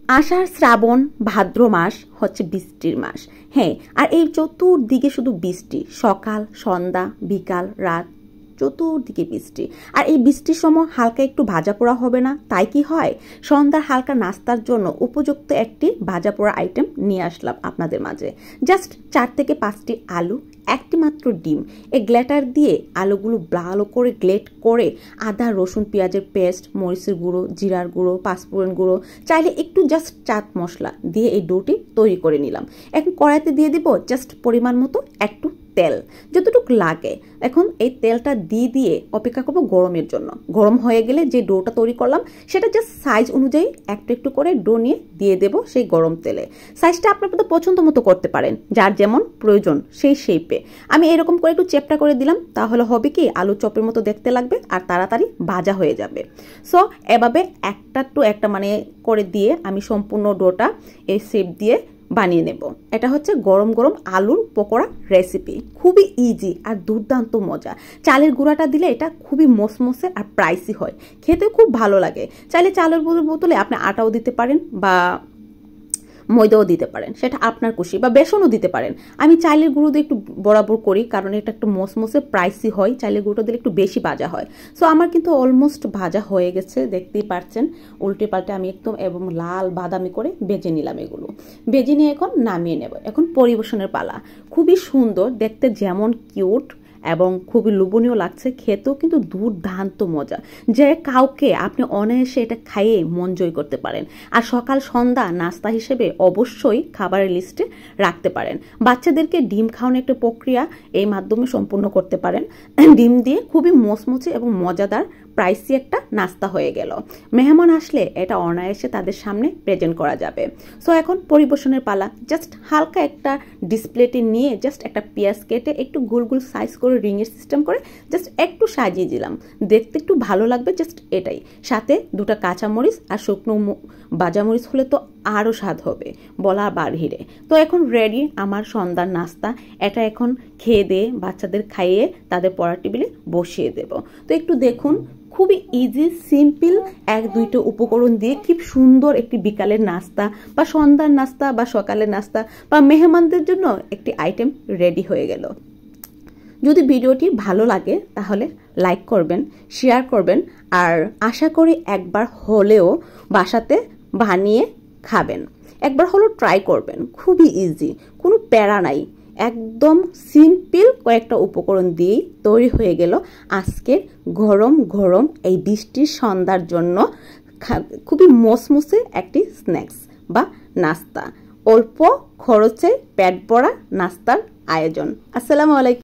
আষাঢ় শ্রাবণ ভাদ্র মাস হচ্ছে বৃষ্টির মাস। হ্যাঁ, আর এই চতুর্দিকে শুধু বৃষ্টি, সকাল সন্ধ্যা বিকাল রাত চতুর্দিকে বৃষ্টি। আর এই বৃষ্টির সময় হালকা একটু ভাজা পোড়া হবে না? তাই কি হয়, সন্ধ্যার হালকা নাস্তার জন্য উপযুক্ত একটি ভাজা পোড়া আইটেম নিয়ে আসলাম আপনাদের মাঝে। জাস্ট 4 থেকে 5টি আলু, একটি মাত্র ডিম, এই গ্লেটার দিয়ে আলুগুলো ভালো করে গ্লেট করে আদা রসুন পেঁয়াজের পেস্ট, মরিচের গুঁড়ো, জিরার গুঁড়ো, পাঁচফোড়ন গুঁড়ো, চাইলে একটু জাস্ট চাট মশলা দিয়ে এই ডোটি তৈরি করে নিলাম। এখন কড়াইতে দিয়ে দিব জাস্ট পরিমাণ মতো একটু তেল, যতটুকু লাগে। এখন এই তেলটা দিয়ে অপেক্ষা করবো গরমের জন্য। গরম হয়ে গেলে যে ডোটা তৈরি করলাম সেটা জাস্ট সাইজ অনুযায়ী একটু একটু করে ডো নিয়ে দিয়ে দেবো সেই গরম তেলে। সাইজটা আপনার তো পছন্দ মতো করতে পারেন, যার যেমন প্রয়োজন সেই শেপে। আমি এরকম করে একটু চেপটা করে দিলাম, তাহলে হবে কি আলু চপের মতো দেখতে লাগবে আর তাড়াতাড়ি ভাজা হয়ে যাবে। সো এভাবে একটা টু একটা মানে করে দিয়ে আমি সম্পূর্ণ ডোটা এই শেপ দিয়ে বানিয়ে নেব। এটা হচ্ছে গরম গরম আলুর পকোড়া রেসিপি, খুবই ইজি আর দুর্দান্ত মজা। চালের গুঁড়াটা দিলে এটা খুবই মসমসে আর প্রাইসি হয়, খেতে খুব ভালো লাগে। চাইলে চালের বোতলে আপনি আটাও দিতে পারেন বা ময়দাও দিতে পারেন, সেটা আপনার খুশি, বা বেসনও দিতে পারেন। আমি চাইলের গুঁড়ো দিয়ে একটু বরাবর করি, কারণ এটা একটু মসমসে প্রাইসি হয়, চাইলের গুঁড়োটা দিলে একটু বেশি ভাজা হয়। সো আমার কিন্তু অলমোস্ট ভাজা হয়ে গেছে, দেখতেই পাচ্ছেন। উল্টে পাল্টে আমি একদম এবং লাল বাদামি করে ভেজে নিলাম। এগুলো ভেজে নিয়ে এখন নামিয়ে নেব। এখন পরিবেশনের পালা। খুবই সুন্দর দেখতে, যেমন কিউট এবং খুবই লোভনীয় লাগছে, খেতেও কিন্তু দুর্দান্ত মজা। যে কাউকে আপনি অনায়াসে এটা খাইয়ে মন জয় করতে পারেন। আর সকাল সন্ধ্যা নাস্তা হিসেবে অবশ্যই খাবারের লিস্টে রাখতে পারেন। বাচ্চাদেরকে ডিম খাওয়ানোর একটা প্রক্রিয়া এই মাধ্যমে সম্পূর্ণ করতে পারেন। ডিম দিয়ে খুবই মচমচে এবং মজাদার প্রাইসি একটা নাস্তা হয়ে গেল। মেহমান আসলে এটা অনায়াসে তাদের সামনে প্রেজেন্ট করা যাবে। সো এখন পরিবেশনের পালা। জাস্ট হালকা একটা ডিসপ্লেতে নিয়ে জাস্ট একটা পেঁয়াজ কেটে একটু গোল গোল সাইজ করে রিংয়ের সিস্টেম করে জাস্ট একটু সাজিয়ে দিলাম, দেখতে একটু ভালো লাগবে, জাস্ট এটাই। সাথে 2টা কাঁচামরিচ আর শুকনো বাজামরিচ হলে তো আরও স্বাদ হবে, বলা বাহিরে। তো এখন রেডি আমার সন্ধ্যার নাস্তা। এটা এখন খেয়ে দিয়ে বাচ্চাদের খাইয়ে তাদের পড়ার টেবিলে বসিয়ে দেব। তো একটু দেখুন, খুবই ইজি সিম্পল 1-2টা উপকরণ দিয়ে খুব সুন্দর একটি বিকালের নাস্তা বা সন্ধ্যার নাস্তা বা সকালের নাস্তা বা মেহমানদের জন্য একটি আইটেম রেডি হয়ে গেল। যদি ভিডিওটি ভালো লাগে তাহলে লাইক করবেন, শেয়ার করবেন, আর আশা করি একবার হলেও বাসাতে বানিয়ে খাবেন। একবার হলেও ট্রাই করবেন, খুবই ইজি, কোনো প্যারা নাই, একদম সিম্পল কয়েকটা উপকরণ দিয়েই তৈরি হয়ে গেল আজকের গরম গরম এই বৃষ্টির সন্ধ্যার জন্য খুবই মসমসে একটি স্ন্যাক্স বা নাস্তা। অল্প খরচে পেট ভরা নাস্তার আয়োজন। আসসালামু আলাইকুম।